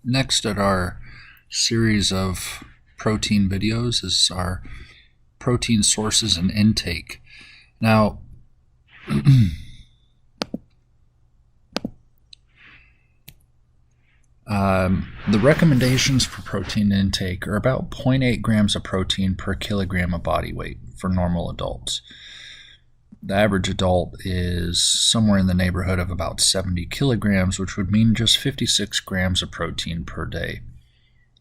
Next at our series of protein videos is our protein sources and intake. Now, the recommendations for protein intake are about 0.8 grams of protein per kilogram of body weight for normal adults. The average adult is somewhere in the neighborhood of about 70 kilograms, which would mean just 56 grams of protein per day.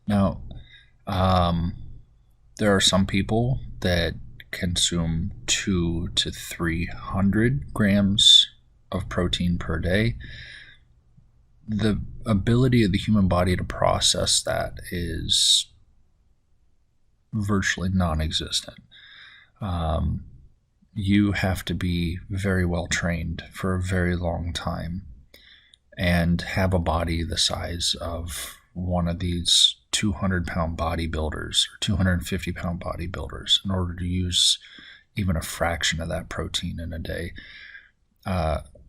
Now, there are some people that consume 200 to 300 grams of protein per day. The ability of the human body to process that is virtually non-existent. You have to be very well trained for a very long time and have a body the size of one of these 200-pound bodybuilders or 250-pound bodybuilders in order to use even a fraction of that protein in a day.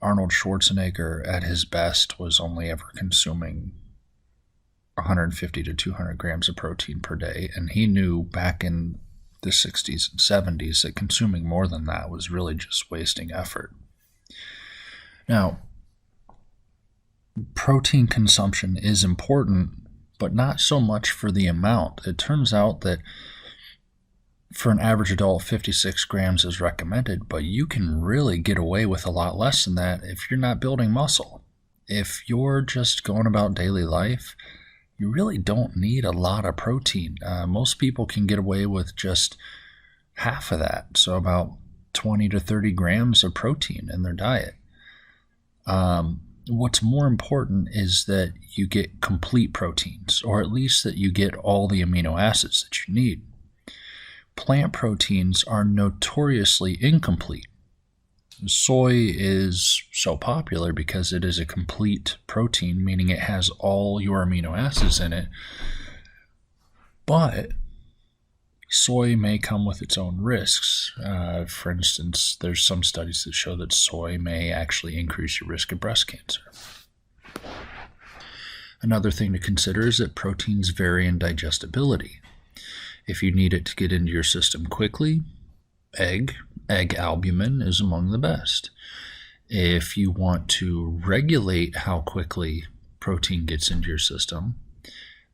Arnold Schwarzenegger at his best was only ever consuming 150 to 200 grams of protein per day, and he knew back in the 60s and 70s that consuming more than that was really just wasting effort. Now, protein consumption is important, but not so much for the amount. It turns out that for an average adult, 56 grams is recommended, but you can really get away with a lot less than that if you're not building muscle. If you're just going about daily life, you really don't need a lot of protein. Most people can get away with just half of that, so about 20 to 30 grams of protein in their diet. What's more important is that you get complete proteins, or at least that you get all the amino acids that you need. Plant proteins are notoriously incomplete. Soy is so popular because it is a complete protein, meaning it has all your amino acids in it. But soy may come with its own risks. For instance, there's some studies that show that soy may actually increase your risk of breast cancer. Another thing to consider is that proteins vary in digestibility. If you need it to get into your system quickly, egg albumin is among the best. If you want to regulate how quickly protein gets into your system,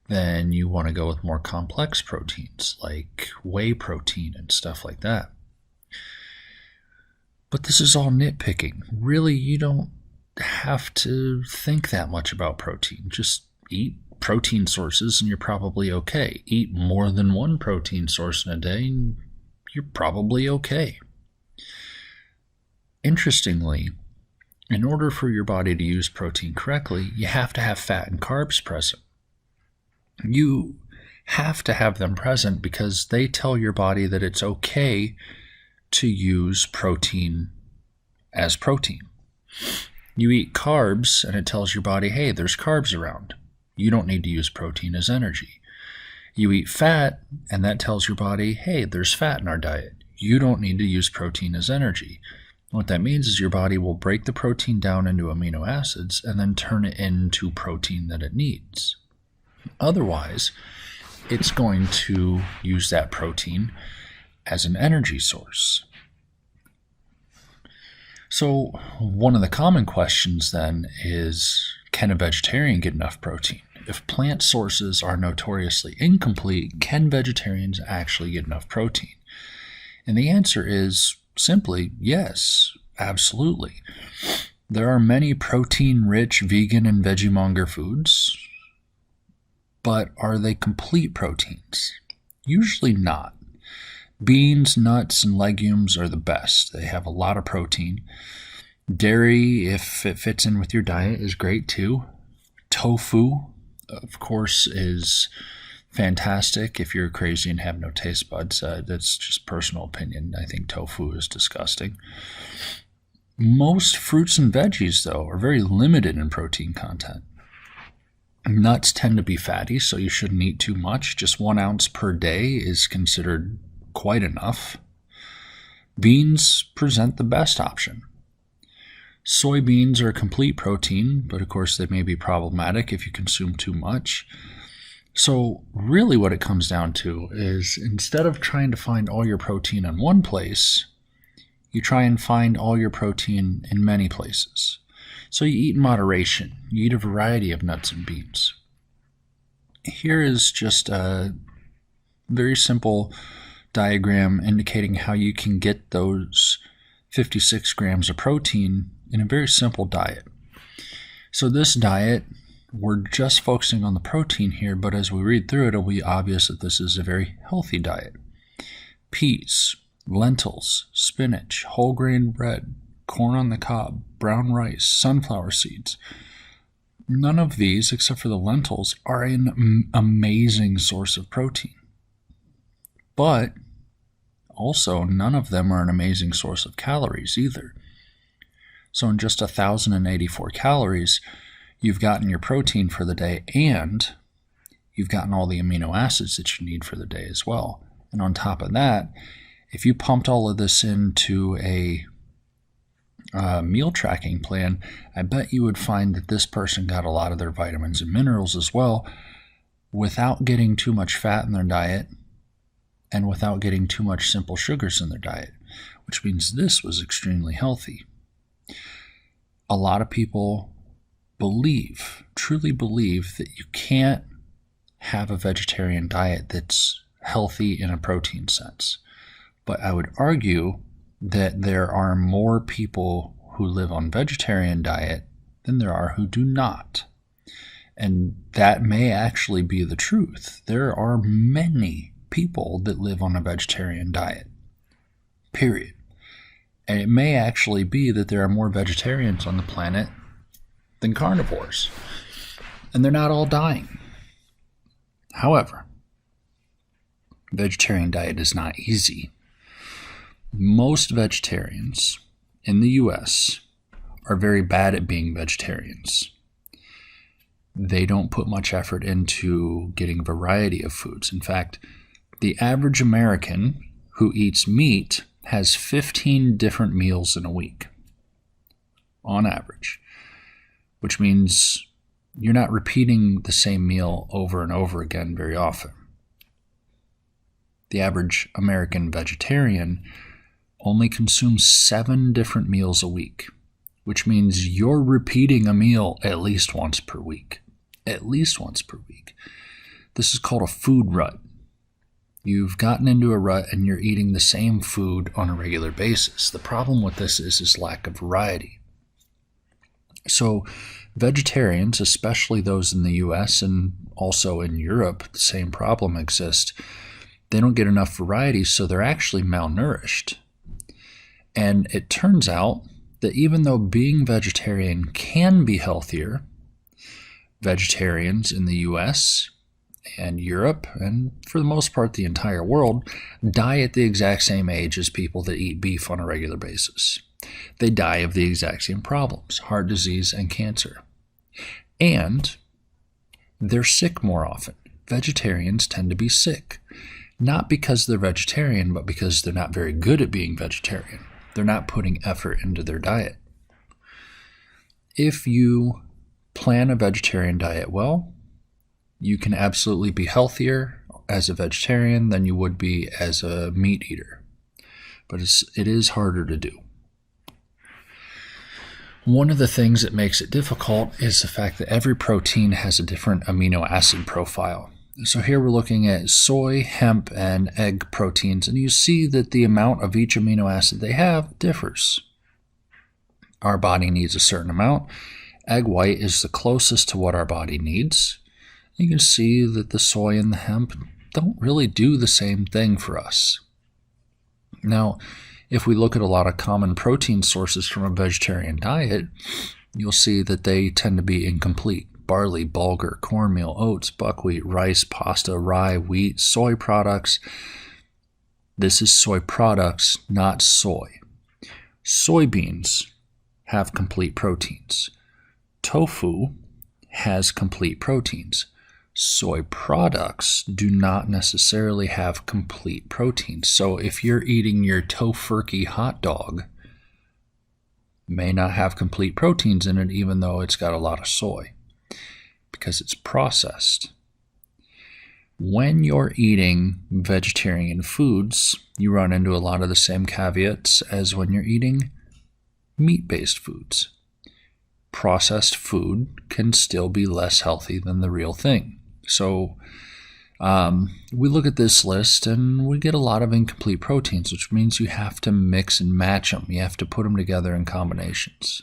then you want to go with more complex proteins like whey protein and stuff like that. But this is all nitpicking. Really, you don't have to think that much about protein. Just eat protein sources and you're probably okay. Eat more than one protein source in a day and you're probably okay. Interestingly, in order for your body to use protein correctly, you have to have fat and carbs present. You have to have them present because they tell your body that it's okay to use protein as protein. You eat carbs and it tells your body, hey, there's carbs around. You don't need to use protein as energy. You eat fat and that tells your body, hey, there's fat in our diet. You don't need to use protein as energy. What that means is your body will break the protein down into amino acids and then turn it into protein that it needs. Otherwise, it's going to use that protein as an energy source. So one of the common questions then is, can a vegetarian get enough protein? If plant sources are notoriously incomplete, can vegetarians actually get enough protein? And the answer is simply yes, absolutely. There are many protein-rich vegan and Vegemonger foods, but are they complete proteins? Usually not. Beans, nuts, and legumes are the best. They have a lot of protein. Dairy, if it fits in with your diet, is great too. Tofu, of course, is fantastic if you're crazy and have no taste buds. That's just personal opinion. I think tofu is disgusting. Most fruits and veggies, though, are very limited in protein content. Nuts tend to be fatty, so you shouldn't eat too much. Just 1 ounce per day is considered quite enough. Beans present the best option. Soybeans are a complete protein, but of course they may be problematic if you consume too much. So really what it comes down to is instead of trying to find all your protein in one place, you try and find all your protein in many places. So you eat in moderation. You eat a variety of nuts and beans. Here is just a very simple diagram indicating how you can get those 56 grams of protein in a very simple diet. So this diet, we're just focusing on the protein here, but as we read through it, it'll be obvious that this is a very healthy diet. Peas, lentils, spinach, whole grain bread, corn on the cob, brown rice, sunflower seeds. None of these, except for the lentils, are an amazing source of protein. But also, none of them are an amazing source of calories either. So in just 1,084 calories, you've gotten your protein for the day, and you've gotten all the amino acids that you need for the day as well. And on top of that, if you pumped all of this into a meal tracking plan, I bet you would find that this person got a lot of their vitamins and minerals as well without getting too much fat in their diet and without getting too much simple sugars in their diet, which means this was extremely healthy. A lot of people truly believe that you can't have a vegetarian diet that's healthy in a protein sense. But I would argue that there are more people who live on vegetarian diet than there are who do not. And that may actually be the truth. There are many people that live on a vegetarian diet, period. And it may actually be that there are more vegetarians on the planet than carnivores. And they're not all dying. However, vegetarian diet is not easy. Most vegetarians in the U.S. are very bad at being vegetarians. They don't put much effort into getting a variety of foods. In fact, the average American who eats meat has 15 different meals in a week, on average, which means you're not repeating the same meal over and over again very often. The average American vegetarian only consumes 7 different meals a week, which means you're repeating a meal at least once per week. At least once per week. This is called a food rut. You've gotten into a rut and you're eating the same food on a regular basis. The problem with this is lack of variety. So vegetarians, especially those in the US and also in Europe, the same problem exists. They don't get enough variety, so they're actually malnourished. And it turns out that even though being vegetarian can be healthier, vegetarians in the US and Europe, and for the most part the entire world, die at the exact same age as people that eat beef on a regular basis. They die of the exact same problems, heart disease and cancer. And they're sick more often. Vegetarians tend to be sick, not because they're vegetarian, but because they're not very good at being vegetarian. They're not putting effort into their diet. If you plan a vegetarian diet well, you can absolutely be healthier as a vegetarian than you would be as a meat eater. But it is harder to do. One of the things that makes it difficult is the fact that every protein has a different amino acid profile. So here we're looking at soy, hemp, and egg proteins, and you see that the amount of each amino acid they have differs. Our body needs a certain amount. Egg white is the closest to what our body needs. You can see that the soy and the hemp don't really do the same thing for us. Now, if we look at a lot of common protein sources from a vegetarian diet, you'll see that they tend to be incomplete. Barley, bulgur, cornmeal, oats, buckwheat, rice, pasta, rye, wheat, soy products. This is soy products, not soy. Soybeans have complete proteins. Tofu has complete proteins. Soy products do not necessarily have complete proteins. So if you're eating your Tofurkey hot dog, may not have complete proteins in it, even though it's got a lot of soy, because it's processed. When you're eating vegetarian foods, you run into a lot of the same caveats as when you're eating meat-based foods. Processed food can still be less healthy than the real thing. So we look at this list and we get a lot of incomplete proteins, which means you have to mix and match them. You have to put them together in combinations.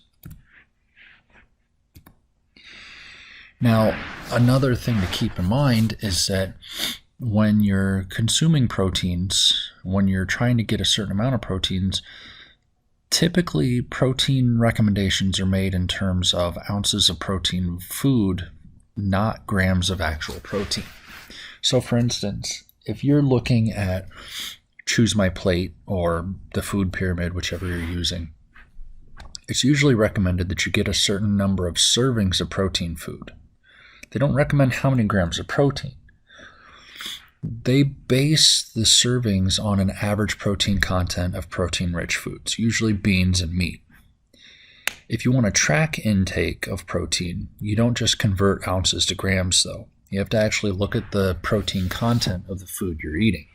Now, another thing to keep in mind is that when you're consuming proteins, when you're trying to get a certain amount of proteins, typically protein recommendations are made in terms of ounces of protein food, not grams of actual protein. So for instance, if you're looking at Choose My Plate or the food pyramid, whichever you're using, it's usually recommended that you get a certain number of servings of protein food. They don't recommend how many grams of protein. They base the servings on an average protein content of protein-rich foods, usually beans and meat. If you want to track intake of protein, you don't just convert ounces to grams, though. You have to actually look at the protein content of the food you're eating.